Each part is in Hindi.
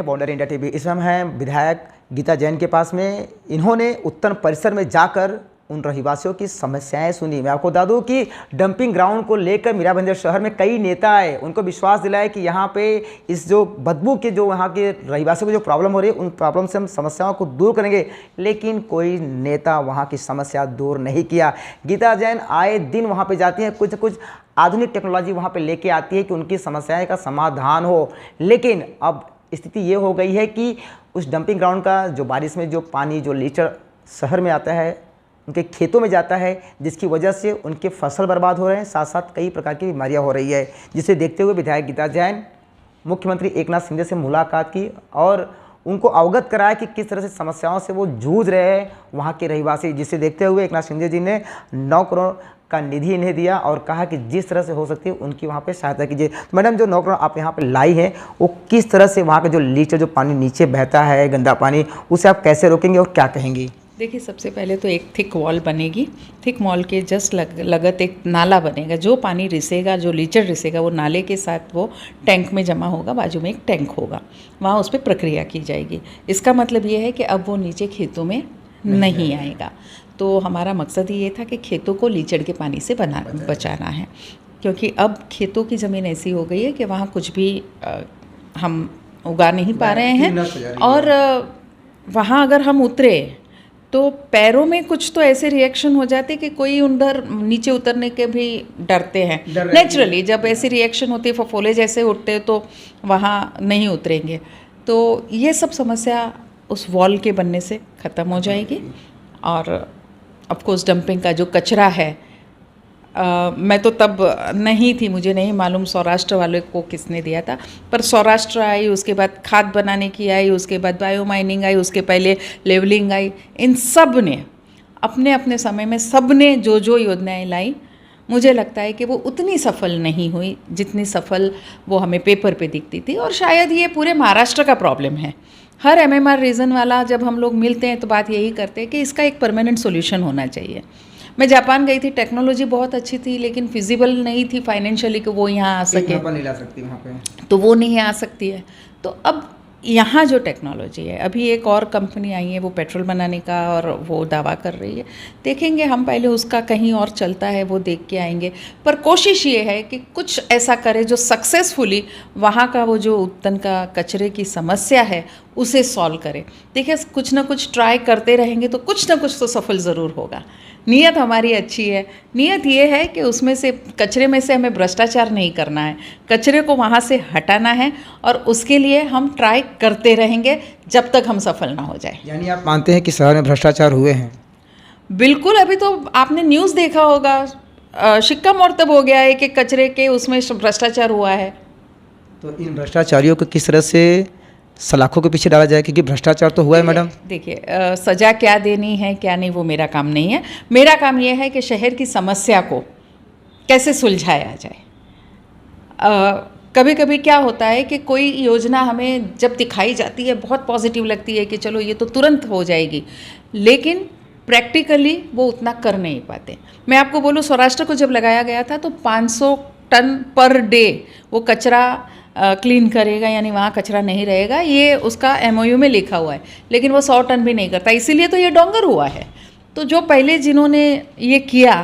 हैं बॉन्डर इंडिया टीवी। इस समय हम हैं विधायक गीता जैन के पास में। इन्होंने उत्तर परिसर में जाकर उन रहवासियों की समस्याएं सुनी। मैं आपको बता दूं कि डंपिंग ग्राउंड को लेकर मीराबंदर शहर में कई नेता आए, उनको विश्वास दिलाया कि यहाँ पे इस जो बदबू के जो वहाँ के रहवासियों को जो प्रॉब्लम हो रही है, उन प्रॉब्लम से हम समस्याओं को दूर करेंगे, लेकिन कोई नेता वहाँ की समस्या दूर नहीं किया। गीता जैन आए दिन वहाँ पर जाती हैं, कुछ न कुछ आधुनिक टेक्नोलॉजी वहाँ पर लेके आती है कि उनकी समस्याएँ का समाधान हो। लेकिन अब स्थिति ये हो गई है कि उस डंपिंग ग्राउंड का जो बारिश में जो पानी जो लीचड़ शहर में आता है, उनके खेतों में जाता है, जिसकी वजह से उनके फसल बर्बाद हो रहे हैं, साथ साथ कई प्रकार की बीमारियां हो रही है। जिसे देखते हुए विधायक गीता जैन मुख्यमंत्री एकनाथ शिंदे से मुलाकात की और उनको अवगत कराया कि किस तरह से समस्याओं से वो जूझ रहे हैं वहाँ के रहवासी। जिसे देखते हुए एकनाथ शिंदे जी ने 9 करोड़ का निधि इन्हें दिया और कहा कि जिस तरह से हो सकती है उनकी वहाँ पे सहायता कीजिए। तो मैडम, जो 9 करोड़ आप यहाँ पे लाई हैं, वो किस तरह से वहाँ का जो लीचड़ जो पानी नीचे बहता है, गंदा पानी, उसे आप कैसे रोकेंगे और क्या कहेंगी? देखिए, सबसे पहले तो एक थिक वॉल बनेगी। थिक वॉल के जस्ट लगत एक नाला बनेगा। जो पानी रिसेगा, जो लीचड़ रिसेगा, वो नाले के साथ वो टैंक में जमा होगा। बाजू में एक टैंक होगा, वहाँ उस पर प्रक्रिया की जाएगी। इसका मतलब ये है कि अब वो नीचे खेतों में नहीं आएगा। तो हमारा मकसद ये था कि खेतों को लीचड़ के पानी से बचाना है, क्योंकि अब खेतों की ज़मीन ऐसी हो गई है कि वहाँ कुछ भी हम उगा नहीं पा रहे हैं। और वहाँ अगर हम उतरे तो पैरों में कुछ तो ऐसे रिएक्शन हो जाते कि कोई उधर नीचे उतरने के भी डरते हैं। नेचुरली जब ऐसी रिएक्शन होती है, फफोले जैसे उठते, तो वहाँ नहीं उतरेंगे। तो ये सब समस्या उस वॉल के बनने से ख़त्म हो जाएगी। और ऑफ कोर्स डंपिंग का जो कचरा है, मैं तो तब नहीं थी, मुझे नहीं मालूम सौराष्ट्र वाले को किसने दिया था, पर सौराष्ट्र आई, उसके बाद खाद बनाने की आई, उसके बाद बायो माइनिंग आई, उसके पहले लेवलिंग आई। इन सब ने अपने अपने समय में सब ने जो जो योजनाएं लाई, मुझे लगता है कि वो उतनी सफल नहीं हुई जितनी सफल वो हमें पेपर पे दिखती थी। और शायद ये पूरे महाराष्ट्र का प्रॉब्लम है। हर MMR रीजन वाला जब हम लोग मिलते हैं तो बात यही करते हैं कि इसका एक परमानेंट सॉल्यूशन होना चाहिए। मैं जापान गई थी, टेक्नोलॉजी बहुत अच्छी थी, लेकिन फिजिबल नहीं थी फाइनेंशियली कि वो यहाँ आ सके। नहीं ला सकती वहाँ पे, तो वो नहीं आ सकती है। तो अब यहाँ जो टेक्नोलॉजी है, अभी एक और कंपनी आई है वो पेट्रोल बनाने का, और वो दावा कर रही है। देखेंगे, हम पहले उसका कहीं और चलता है वो देख के आएंगे। पर कोशिश ये है कि कुछ ऐसा करे जो सक्सेसफुली वहाँ का वो जो उत्तन का कचरे की समस्या है उसे सॉल्व करे। देखिए, कुछ ना कुछ ट्राई करते रहेंगे तो कुछ ना कुछ तो सफल ज़रूर होगा। नीयत हमारी अच्छी है। नीयत ये है कि उसमें से कचरे में से हमें भ्रष्टाचार नहीं करना है, कचरे को वहाँ से हटाना है, और उसके लिए हम ट्राई करते रहेंगे जब तक हम सफल ना हो जाए। यानी आप मानते हैं कि शहर में भ्रष्टाचार हुए हैं? बिल्कुल। अभी तो आपने न्यूज़ देखा होगा, शिक्का मरतब हो गया है कि कचरे के उसमें भ्रष्टाचार हुआ है। तो इन भ्रष्टाचारियों को किस तरह से सलाखों के पीछे डाला जाए, क्योंकि भ्रष्टाचार तो हुआ है मैडम? देखिए, सज़ा क्या देनी है क्या नहीं, वो मेरा काम नहीं है। मेरा काम ये है कि शहर की समस्या को कैसे सुलझाया जाए। कभी कभी क्या होता है कि कोई योजना हमें जब दिखाई जाती है बहुत पॉजिटिव लगती है कि चलो ये तो तुरंत हो जाएगी, लेकिन प्रैक्टिकली वो उतना कर नहीं पाते। मैं आपको बोलूँ, सौराष्ट्र को जब लगाया गया था तो 500 टन पर डे वो कचरा क्लीन करेगा, यानी वहाँ कचरा नहीं रहेगा, ये उसका MOU में लिखा हुआ है। लेकिन वो 100 टन भी नहीं करता, इसीलिए तो ये डोंगर हुआ है। तो जो पहले जिन्होंने ये किया,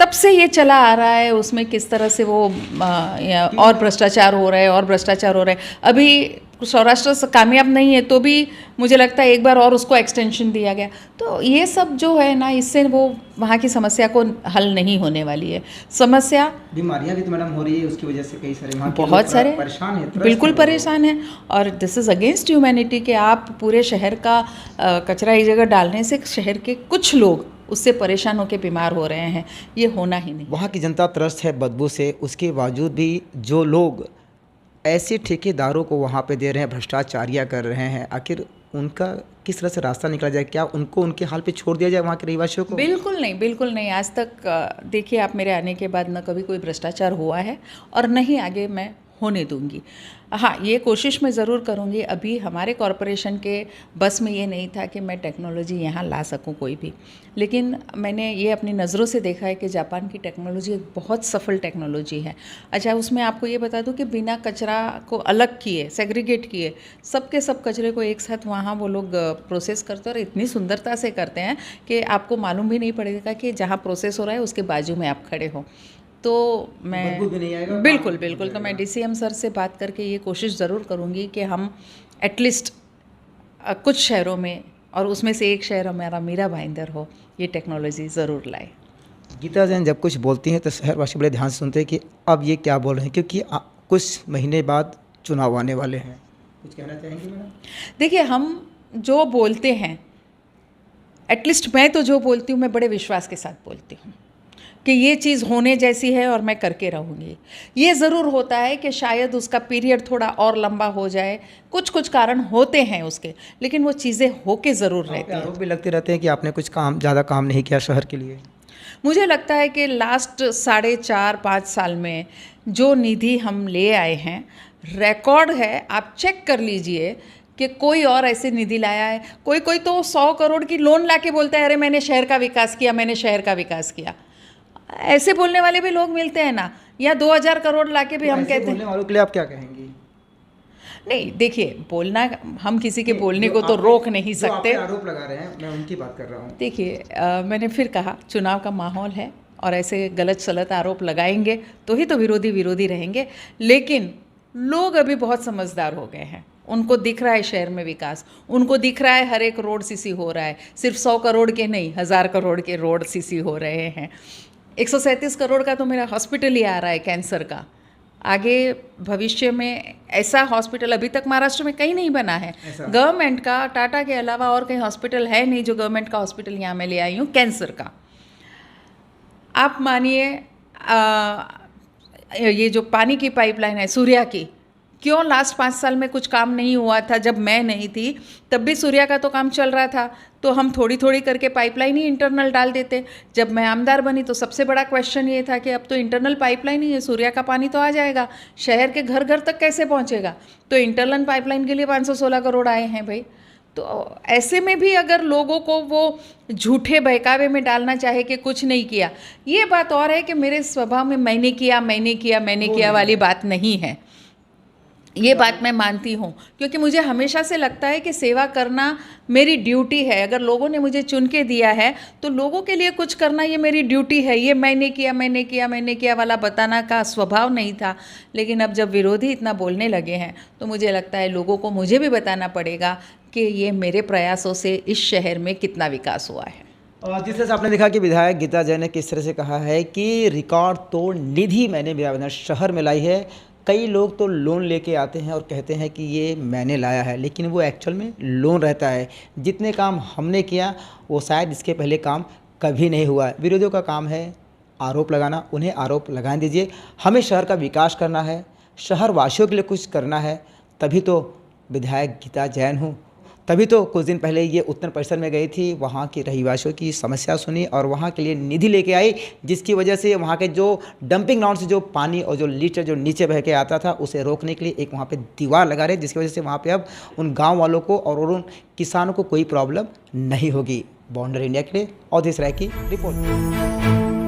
तब से ये चला आ रहा है। उसमें किस तरह से वो और भ्रष्टाचार हो रहा है, और भ्रष्टाचार हो रहा है। अभी सौराष्ट्र से कामयाब नहीं है तो भी मुझे लगता है एक बार और उसको एक्सटेंशन दिया गया। तो ये सब जो है ना, इससे वो वहाँ की समस्या को हल नहीं होने वाली है। समस्या, बीमारियाँ भी तो मैडम हो रही है, उसकी वजह से कई सारे वहाँ के बहुत लोग सारे परेशान हैं, बिल्कुल परेशान हैं। और दिस इज़ अगेंस्ट ह्यूमैनिटी कि आप पूरे शहर का कचरा एक जगह डालने से शहर के कुछ लोग उससे परेशान होकर बीमार हो रहे हैं। ये होना ही नहीं। वहाँ की जनता त्रस्त है बदबू से, उसके बावजूद भी जो लोग ऐसे ठेकेदारों को वहाँ पे दे रहे हैं, भ्रष्टाचारियाँ कर रहे हैं, आखिर उनका किस तरह से रास्ता निकला जाए? क्या उनको उनके हाल पे छोड़ दिया जाए वहाँ के रहवासियों को? बिल्कुल नहीं, बिल्कुल नहीं। आज तक देखिए, आप मेरे आने के बाद न कभी कोई भ्रष्टाचार हुआ है और न ही आगे मैं होने दूंगी। हाँ, ये कोशिश मैं ज़रूर करूँगी। अभी हमारे कॉरपोरेशन के बस में ये नहीं था कि मैं टेक्नोलॉजी यहाँ ला सकूँ कोई भी, लेकिन मैंने ये अपनी नज़रों से देखा है कि जापान की टेक्नोलॉजी एक बहुत सफल टेक्नोलॉजी है। अच्छा, उसमें आपको ये बता दूँ कि बिना कचरा को अलग किए, सेग्रीगेट किए, सबके सब कचरे को एक साथ वहाँ वो लोग प्रोसेस करते हैं और इतनी सुंदरता से करते हैं कि आपको मालूम भी नहीं पड़ेगा कि जहाँ प्रोसेस हो रहा है उसके बाजू में आप खड़े हो। तो मैं बदबू भी नहीं आएगा, बिल्कुल काम भी बिल्कुल, हो तो मैं जाएगा। DCM सर से बात करके ये कोशिश ज़रूर करूँगी कि हम एटलीस्ट कुछ शहरों में, और उसमें से एक शहर हमारा मीरा भाईंदर हो, ये टेक्नोलॉजी ज़रूर लाए। गीता जैन जब कुछ बोलती हैं तो शहरवासी बड़े ध्यान से सुनते हैं कि अब ये क्या बोल रहे हैं, क्योंकि कुछ महीने बाद चुनाव आने वाले हैं। कुछ कहना चाहेंगे मैडम? देखिए, हम जो बोलते हैं, एटलीस्ट मैं तो जो बोलती हूँ मैं बड़े विश्वास के साथ बोलती हूँ कि ये चीज़ होने जैसी है और मैं करके रहूँगी। ये ज़रूर होता है कि शायद उसका पीरियड थोड़ा और लंबा हो जाए, कुछ कुछ कारण होते हैं उसके, लेकिन वो चीज़ें होके ज़रूर रहती हैं। आरोप भी लगते रहते हैं कि आपने कुछ ज़्यादा काम नहीं किया शहर के लिए। मुझे लगता है कि लास्ट 4.5-5 साल में जो निधि हम ले आए हैं, रिकॉर्ड है, आप चेक कर लीजिए कि कोई और ऐसे निधि लाया है। कोई कोई तो 100 करोड़ की लोन लाके बोलता है, अरे मैंने शहर का विकास किया, मैंने शहर का विकास किया। ऐसे बोलने वाले भी लोग मिलते हैं ना, या 2000 करोड़ लाके भी हम ऐसे कहते हैं। बोलने वालों के लिए आप क्या कहेंगी? नहीं, देखिए, बोलना, हम किसी के बोलने जो को तो आपने- रोक नहीं जो आप सकते। पे आरोप लगा रहे हैं, मैं उनकी बात कर रहा हूँ। देखिए, मैंने फिर कहा, चुनाव का माहौल है और ऐसे गलत सलत आरोप लगाएंगे तो ही तो विरोधी विरोधी रहेंगे। लेकिन लोग अभी बहुत समझदार हो गए हैं, उनको दिख रहा है शहर में विकास, उनको दिख रहा है हर एक रोड सीसी हो रहा है, सिर्फ 100 करोड़ के नहीं, 1000 करोड़ के रोड सीसी हो रहे हैं। 137 करोड़ का तो मेरा हॉस्पिटल ही आ रहा है कैंसर का। आगे भविष्य में ऐसा हॉस्पिटल अभी तक महाराष्ट्र में कहीं नहीं बना है। ऐसा? गवर्नमेंट का, टाटा के अलावा और कहीं हॉस्पिटल है नहीं जो गवर्नमेंट का हॉस्पिटल यहाँ मैं ले आई हूँ कैंसर का। आप मानिए, ये जो पानी की पाइपलाइन है सूर्या की, क्यों लास्ट 5 साल में कुछ काम नहीं हुआ था? जब मैं नहीं थी तब भी सूर्या का तो काम चल रहा था, तो हम थोड़ी थोड़ी करके पाइपलाइन ही इंटरनल डाल देते। जब मैं आमदार बनी तो सबसे बड़ा क्वेश्चन ये था कि अब तो इंटरनल पाइपलाइन ही है, सूर्या का पानी तो आ जाएगा, शहर के घर घर तक कैसे पहुंचेगा? तो इंटरनल पाइपलाइन के लिए 516 करोड़ आए हैं भाई। तो ऐसे में भी अगर लोगों को वो झूठे बहकावे में डालना चाहे कि कुछ नहीं किया, ये बात और है कि मेरे स्वभाव में मैंने किया वाली बात नहीं है। ये बात मैं मानती हूँ, क्योंकि मुझे हमेशा से लगता है कि सेवा करना मेरी ड्यूटी है। अगर लोगों ने मुझे चुन के दिया है तो लोगों के लिए कुछ करना ये मेरी ड्यूटी है। ये मैंने किया वाला बताना का स्वभाव नहीं था। लेकिन अब जब विरोधी इतना बोलने लगे हैं तो मुझे लगता है लोगों को मुझे भी बताना पड़ेगा कि ये मेरे प्रयासों से इस शहर में कितना विकास हुआ है। और जिस तरह से आपने देखा कि विधायक गीता जैन ने किस तरह से कहा है कि रिकॉर्ड तोड़ निधि मैंने मीरा शहर में लाई है। कई लोग तो लोन लेके आते हैं और कहते हैं कि ये मैंने लाया है, लेकिन वो एक्चुअल में लोन रहता है। जितने काम हमने किया वो शायद इसके पहले काम कभी नहीं हुआ है। विरोधियों का काम है आरोप लगाना, उन्हें आरोप लगाने दीजिए। हमें शहर का विकास करना है, शहर वासियों के लिए कुछ करना है, तभी तो विधायक गीता जैन हूँ। तभी तो कुछ दिन पहले ये उत्तर परिषद में गई थी, वहाँ के रहीवासियों की समस्या सुनी और वहाँ के लिए निधि लेके आई, जिसकी वजह से वहाँ के जो डंपिंग ग्राउंड से जो पानी और जो लीटर जो नीचे बह के आता था उसे रोकने के लिए एक वहाँ पे दीवार लगा रहे, जिसकी वजह से वहाँ पे अब उन गांव वालों को और उन किसानों को कोई प्रॉब्लम नहीं होगी। बाउंड्री इंडिया के लिए और राय की रिपोर्ट।